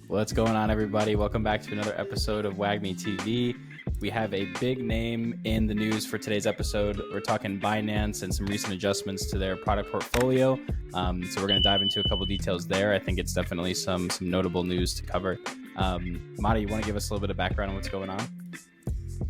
What's going on, everybody? Welcome back to another episode of WagMe TV. We have a big name in the news for today's episode. We're talking Binance and some recent adjustments to their product portfolio. So we're going to dive into a couple details there. I think it's definitely some notable news to cover. Mata, you want to give us a little bit of background on what's going on?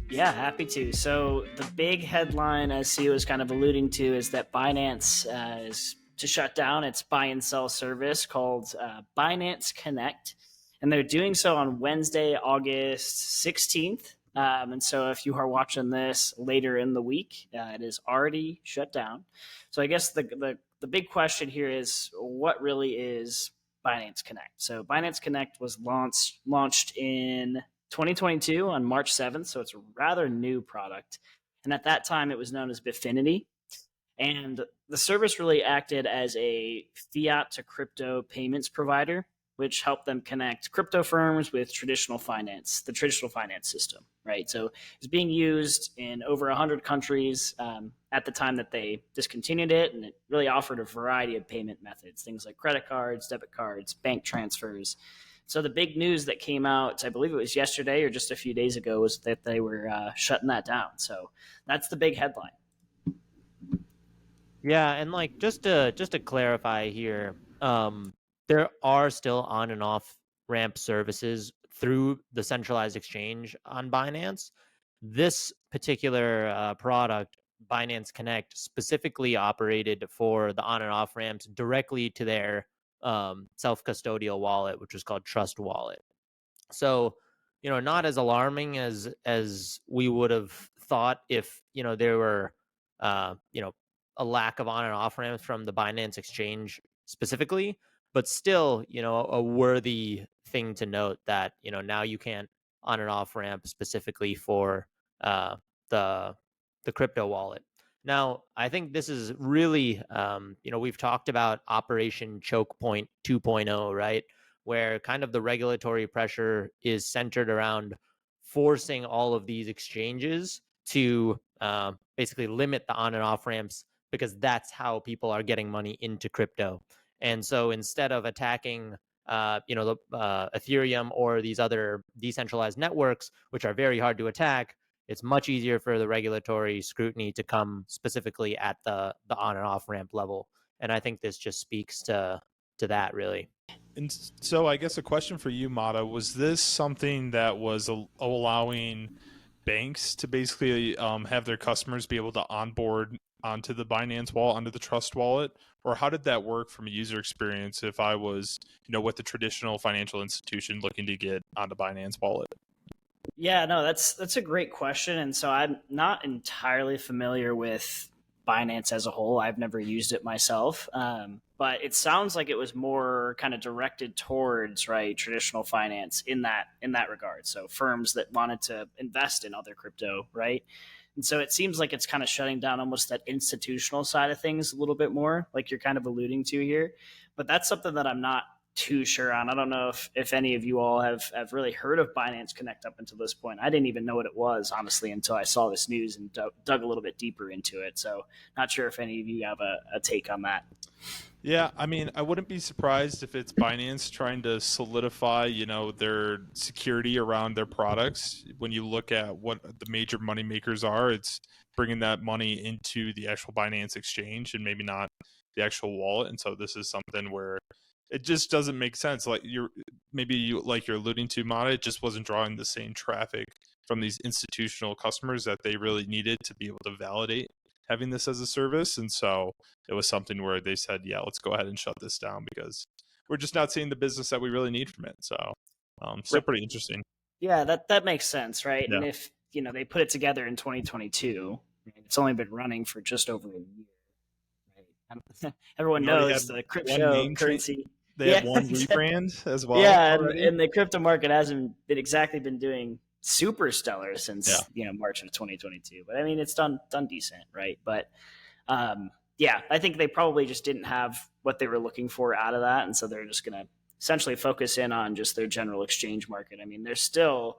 Yeah, happy to. So the big headline, as CEO was kind of alluding to, is that Binance is to shut down its buy and sell service called Binance Connect. And they're doing so on Wednesday, August 16th. And so if you are watching this later in the week, it is already shut down. So I guess the big question here is, what really is Binance Connect? So Binance Connect was launched in 2022 on March 7th. So it's a rather new product. And at that time, it was known as Bitfinity. And the service really acted as a fiat to crypto payments provider, which helped them connect crypto firms with traditional finance, the traditional finance system, right? So it's being used in over 100 countries at the time that they discontinued it, and it really offered a variety of payment methods, things like credit cards, debit cards, bank transfers. So the big news that came out, I believe it was yesterday or just a few days ago, was that they were shutting that down. So that's the big headline. Yeah, and like just to clarify here, there are still on and off ramp services through the centralized exchange on Binance. This particular product, Binance Connect, specifically operated for the on and off ramps directly to their self-custodial wallet, which was called Trust Wallet. So, not as alarming as we would have thought if there were a lack of on and off ramps from the Binance exchange specifically, but still, a worthy thing to note that, now you can't on and off ramp specifically for the crypto wallet. Now, I think this is really, we've talked about Operation Choke Point 2.0, right? Where kind of the regulatory pressure is centered around forcing all of these exchanges to basically limit the on and off ramps, because that's how people are getting money into crypto. And so instead of attacking, the Ethereum or these other decentralized networks, which are very hard to attack, it's much easier for the regulatory scrutiny to come specifically at the on and off ramp level. And I think this just speaks to that, really. And so I guess a question for you, Mata, was this something that was allowing banks to basically have their customers be able to onboard onto the Binance wallet, onto the Trust wallet? Or how did that work from a user experience if I was, with the traditional financial institution looking to get onto Binance wallet? Yeah, no, that's a great question. And so I'm not entirely familiar with Binance as a whole. I've never used it myself. But it sounds like it was more kind of directed towards traditional finance in that regard. So firms that wanted to invest in other crypto, right? And so it seems like it's kind of shutting down almost that institutional side of things a little bit more, like you're kind of alluding to here. But that's something that I'm not too sure on. I don't know if any of you all have really heard of Binance Connect up until this point. I didn't even know what it was, honestly, until I saw this news and dug a little bit deeper into it. So not sure if any of you have a take on that. Yeah, I mean, I wouldn't be surprised if it's Binance trying to solidify, their security around their products. When you look at what the major money makers are, it's bringing that money into the actual Binance exchange and maybe not the actual wallet. And so this is something where it just doesn't make sense. Like you're alluding to, Mata, it just wasn't drawing the same traffic from these institutional customers that they really needed to be able to validate having this as a service. And so it was something where they said, yeah, let's go ahead and shut this down because we're just not seeing the business that we really need from it. So still pretty interesting. Yeah, that makes sense, right? Yeah. And if they put it together in 2022, it's only been running for just over a year. Right? Everyone knows the cryptocurrency. They have one rebrand as well. Yeah, and the crypto market hasn't been doing super stellar since March of 2022. But I mean, it's done decent, right? But yeah, I think they probably just didn't have what they were looking for out of that, and so they're just going to essentially focus in on just their general exchange market. I mean, they're still,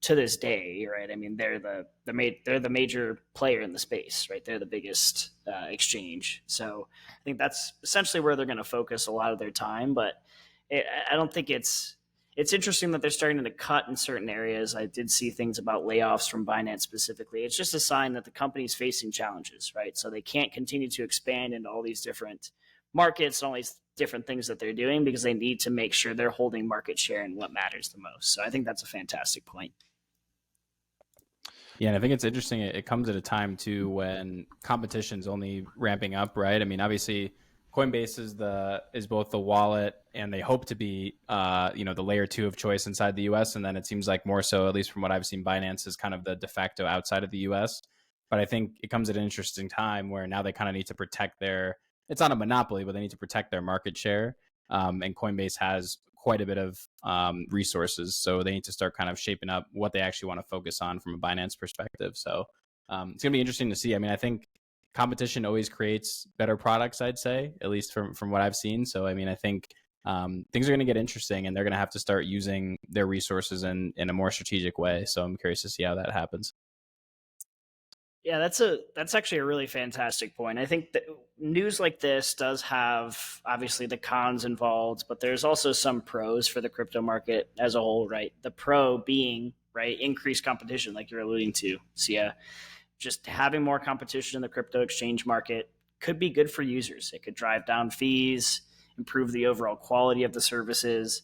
to this day, right? I mean, they're the major player in the space, right? They're the biggest exchange. So I think that's essentially where they're going to focus a lot of their time. But I don't think it's it's interesting that they're starting to cut in certain areas. I did see things about layoffs from Binance specifically. It's just a sign that the company's facing challenges, right? So they can't continue to expand into all these different markets and all these different things that they're doing because they need to make sure they're holding market share in what matters the most. So I think that's a fantastic point. Yeah, and I think it's interesting. It comes at a time too when competition's only ramping up, right? I mean, obviously, Coinbase is both the wallet and they hope to be, the layer 2 of choice inside the U.S. And then it seems like more so, at least from what I've seen, Binance is kind of the de facto outside of the U.S. But I think it comes at an interesting time where now they kind of need to protect their. It's not a monopoly, but they need to protect their market share. And Coinbase has quite a bit of resources, so they need to start kind of shaping up what they actually want to focus on from a Binance perspective. So it's gonna be interesting to see. I mean, I think competition always creates better products. I'd say, at least from what I've seen. So I mean, I think things are going to get interesting, and they're going to have to start using their resources in a more strategic way. So I'm curious to see how that happens. Yeah, that's actually a really fantastic point. I think that news like this does have obviously the cons involved, but there's also some pros for the crypto market as a whole, right? The pro being, right, increased competition, like you're alluding to, Sia. Just having more competition in the crypto exchange market could be good for users. It could drive down fees, improve the overall quality of the services.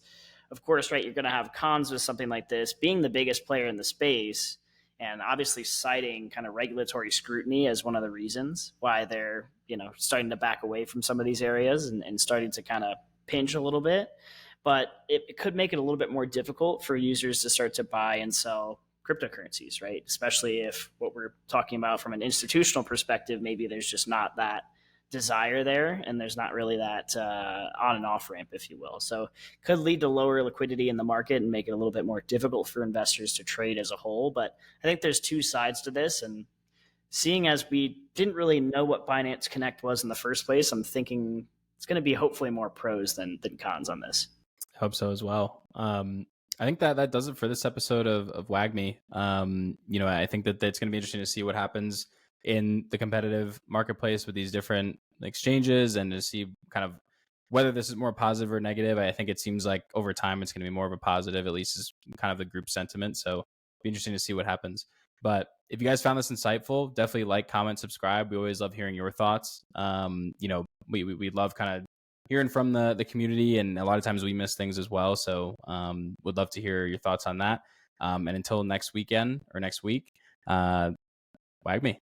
Of course, right, you're going to have cons with something like this. Being the biggest player in the space, and obviously citing kind of regulatory scrutiny as one of the reasons why they're starting to back away from some of these areas and starting to kind of pinch a little bit. But it could make it a little bit more difficult for users to start to buy and sell cryptocurrencies, right? Especially if what we're talking about from an institutional perspective, maybe there's just not that desire there and there's not really that on and off ramp, if you will. So could lead to lower liquidity in the market and make it a little bit more difficult for investors to trade as a whole. But I think there's two sides to this. And seeing as we didn't really know what Binance Connect was in the first place, I'm thinking it's going to be hopefully more pros than cons on this. Hope so as well. I think that does it for this episode of WAGME. I think that it's going to be interesting to see what happens in the competitive marketplace with these different exchanges and to see kind of whether this is more positive or negative. I think it seems like over time it's going to be more of a positive, at least is kind of the group sentiment. So it'll be interesting to see what happens. But if you guys found this insightful, definitely like, comment, subscribe. We always love hearing your thoughts. We love kind of hearing from the community, and a lot of times we miss things as well. So would love to hear your thoughts on that. And until next weekend or next week, WAGME.